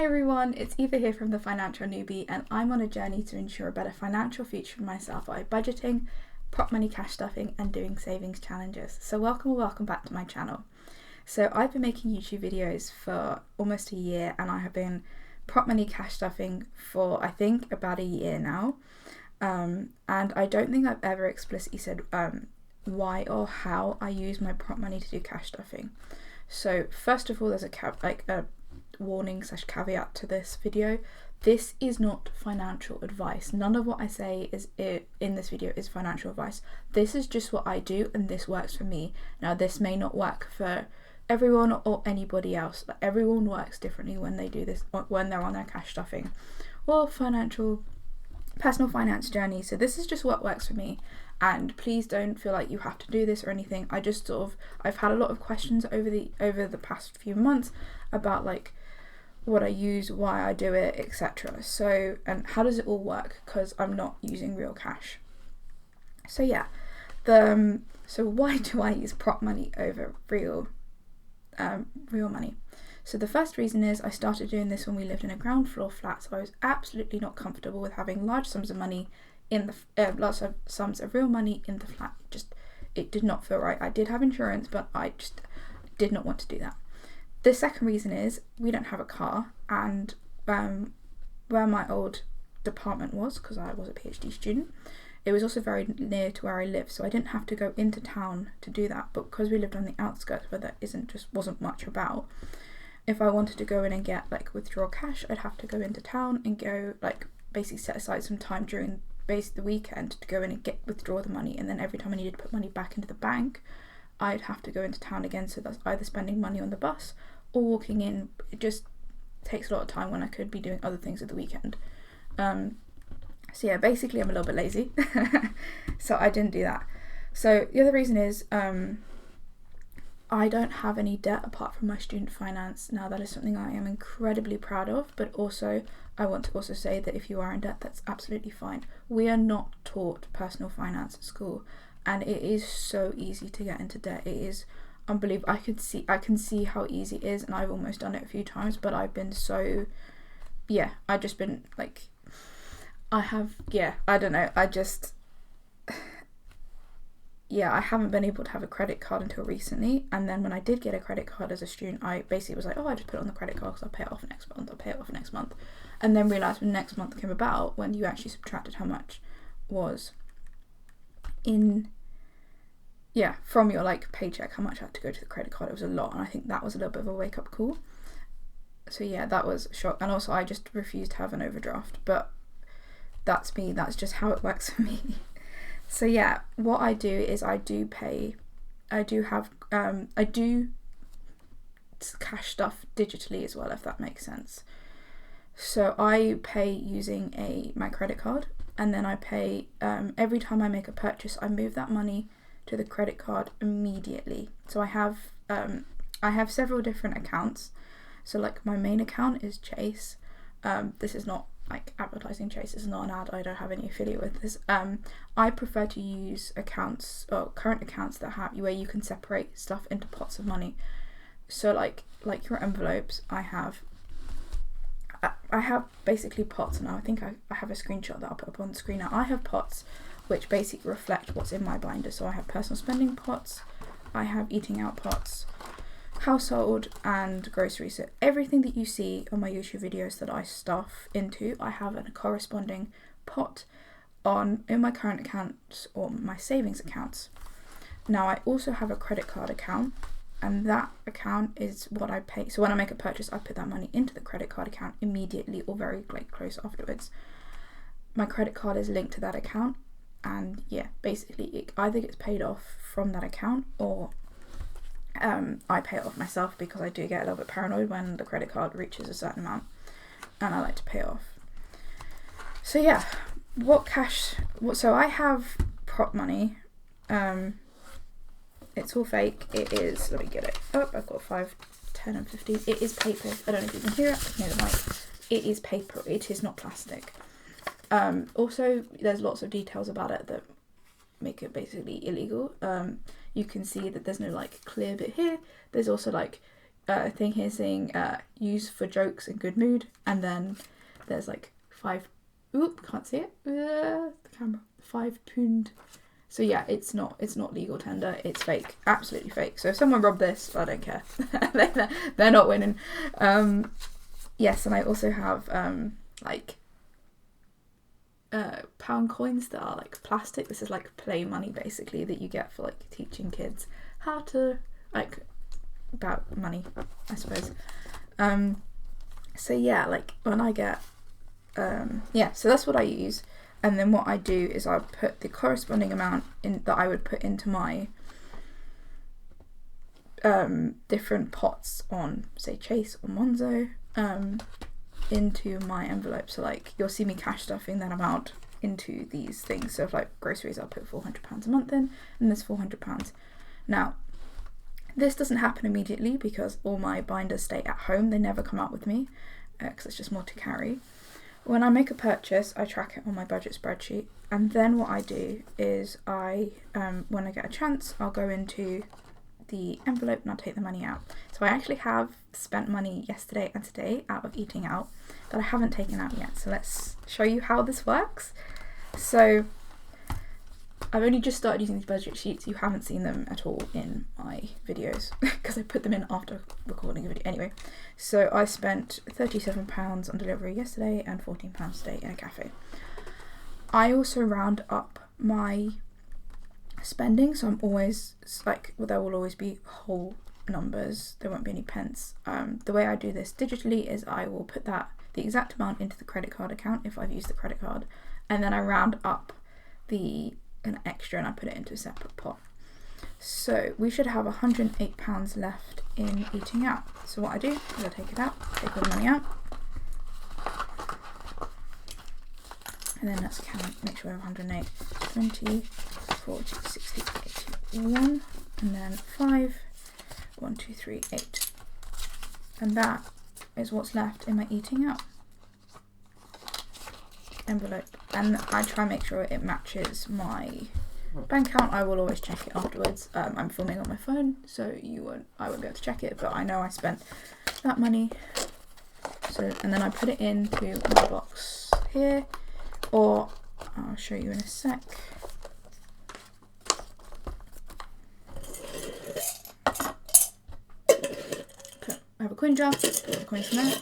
Hi everyone, it's Eva here from The Financial Newbie, and I'm on a journey to ensure a better financial future for myself by budgeting, prop money cash stuffing and doing savings challenges. So welcome back to my channel. So I've been making YouTube videos for almost a year, and I have been prop money cash stuffing for I think about a year now. And I don't think I've ever explicitly said why or how I use my prop money to do cash stuffing. So first of all, there's a warning / caveat to this video. This is not financial advice. None of what I say in this video is financial advice. This is just what I do, and this works for me. Now, this may not work for everyone or anybody else. Everyone works differently when they do this, when they're on their cash stuffing or personal finance journey. So this is just what works for me, and please don't feel like you have to do this or anything. I've had a lot of questions over the past few months about like what I use, why I do it, etc. So, and how does it all work, because I'm not using real cash. So yeah, so why do I use prop money over real money? So the first reason is I started doing this when we lived in a ground floor flat, so I was absolutely not comfortable with having large sums of money in the lots of sums of real money in the flat. It did not feel right. I did have insurance, but I just did not want to do that. The second reason is we don't have a car, and where my old department was, because I was a PhD student, it was also very near to where I live, so I didn't have to go into town to do that. But because we lived on the outskirts where there wasn't much about, if I wanted to go in and get withdraw cash, I'd have to go into town and go basically set aside some time during the weekend to go in and withdraw the money, and then every time I needed to put money back into the bank, I'd have to go into town again. So that's either spending money on the bus or walking in. It just takes a lot of time when I could be doing other things at the weekend. So yeah, basically I'm a little bit lazy, so I didn't do that. So the other reason is I don't have any debt apart from my student finance. Now, that is something I am incredibly proud of, but also I want to also say that if you are in debt, that's absolutely fine. We are not taught personal finance at school, and it is so easy to get into debt. It is unbelievable. I can see how easy it is, and I've almost done it a few times, but I've been I haven't been able to have a credit card until recently. And then when I did get a credit card as a student, I basically was like, I just put it on the credit card because I'll pay it off next month. And then realised when next month came about, when you actually subtracted how much was from your paycheck, how much I had to go to the credit card, it was a lot. And I think that was a little bit of a wake up call. So yeah, that was a shock. And also I just refused to have an overdraft, but that's me. That's just how it works for me. So yeah, what I do is I do cash stuff digitally as well, if that makes sense. So I pay using my credit card, and then I pay every time I make a purchase, I move that money to the credit card immediately. So I have several different accounts. So my main account is Chase. This is not advertising Chase, is not an ad. I don't have any affiliate with this. I prefer to use accounts or current accounts where you can separate stuff into pots of money. So like your envelopes, I have basically pots, and I think I have a screenshot that I'll put up on the screen now. I have pots which basically reflect what's in my binder. So I have personal spending pots, I have eating out pots, household, and groceries. So everything that you see on my YouTube videos that I stuff into, I have a corresponding pot in my current accounts or my savings accounts. Now, I also have a credit card account, and that account is what I pay. So when I make a purchase, I put that money into the credit card account immediately or very close afterwards. My credit card is linked to that account, and yeah, basically it either gets paid off from that account or I pay it off myself, because I do get a little bit paranoid when the credit card reaches a certain amount, and I like to pay it off. So yeah, so I have prop money. It's all fake. It is, let me get it up. I've got 5, 10 and 15. It is paper. I don't know if you can hear it. I can hear the mic. It is paper. It is not plastic. Also, there's lots of details about it that make it basically illegal. You can see that there's no clear bit here. There's also thing here saying use for jokes and good mood, and then there's like 5, oop, can't see it, the camera, £5. So yeah, it's not legal tender, it's fake, absolutely fake. So if someone robbed this, I don't care. They're not winning. Yes, and I also have like pound coins that are like plastic. This is like play money basically that you get for like teaching kids how to like about money, I suppose. So yeah, like when I get yeah, so that's what I use, and then what I do is I put the corresponding amount in that I would put into my different pots on, say, Chase or Monzo, into my envelope. So like you'll see me cash stuffing that amount into these things. So if like groceries, I'll put £400 a month in, and there's £400. Now this doesn't happen immediately because all my binders stay at home, they never come out with me because it's just more to carry. When I make a purchase, I track it on my budget spreadsheet, and then what I do is I when I get a chance, I'll go into the envelope and I'll take the money out. So I actually have spent money yesterday and today out of eating out that I haven't taken out yet. So let's show you how this works. So I've only just started using these budget sheets. You haven't seen them at all in my videos because I put them in after recording a video. Anyway, so I spent £37 on delivery yesterday and £14 today in a cafe. I also round up my spending, so I'm always like, well, there will always be whole numbers, there won't be any pence. The way I do this digitally is I will put the exact amount into the credit card account if I've used the credit card, and then I round up an extra and I put it into a separate pot. So we should have £108 left in eating out. So what I do is I take it out, take all the money out, and then let's count, make sure we have 108, 20, 40, 60, 81, and then 5, 1, 2, 3, 8. And that is what's left in my eating out envelope, and I try and make sure it matches my bank account. I will always check it afterwards. I'm filming on my phone, so I won't be able to check it, but I know I spent that money. So, and then I put it into my box here, or I'll show you in a sec. I have a coin jar, put the coins in there.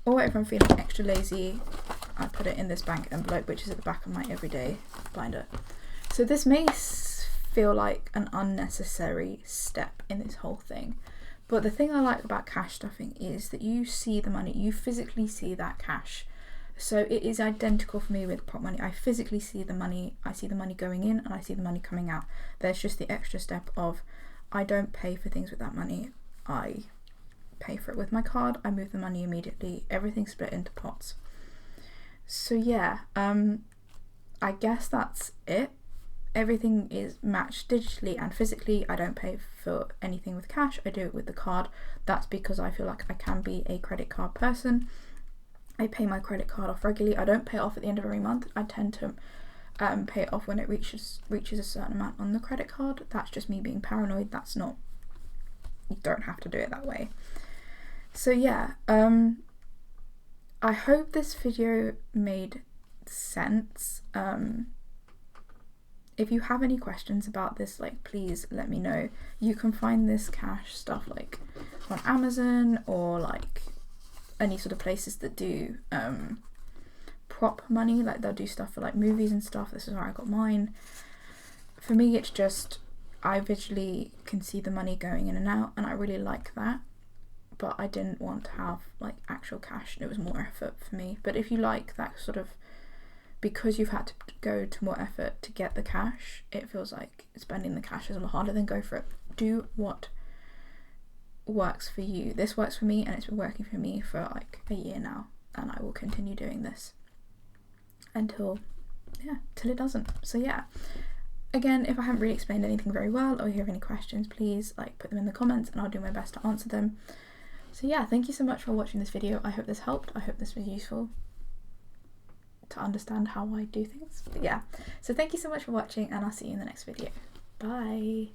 Or if I'm feeling extra lazy, I put it in this bank envelope, which is at the back of my everyday binder. So this may feel like an unnecessary step in this whole thing, but the thing I like about cash stuffing is that you see the money, you physically see that cash. So it is identical for me with prop money. I physically see the money, I see the money going in and I see the money coming out. There's just the extra step of I don't pay for things with that money. I pay for it with my card, I move the money immediately, everything's split into pots. So yeah, I guess that's it. Everything is matched digitally and physically. I don't pay for anything with cash, I do it with the card. That's because I feel like I can be a credit card person. I pay my credit card off regularly. I don't pay it off at the end of every month. I tend to pay it off when it reaches a certain amount on the credit card. That's just me being paranoid. That's not, you don't have to do it that way. So yeah, I hope this video made sense. If you have any questions about this, like, please let me know. You can find this cash stuff like on Amazon or like any sort of places that do prop money, like they'll do stuff for like movies and stuff. This is where I got mine. For me, it's just I visually can see the money going in and out, and I really like that. But I didn't want to have like actual cash, it was more effort for me. But if you like that sort of, because you've had to go to more effort to get the cash, it feels like spending the cash is a lot harder. Than go for it. Do what works for you. This works for me and it's been working for me for like a year now, and I will continue doing this until it doesn't. So yeah, again, if I haven't really explained anything very well or you have any questions, please like put them in the comments and I'll do my best to answer them. So yeah, thank you so much for watching this video. I hope this helped. I hope this was useful to understand how I do things. But yeah, so thank you so much for watching, and I'll see you in the next video. Bye.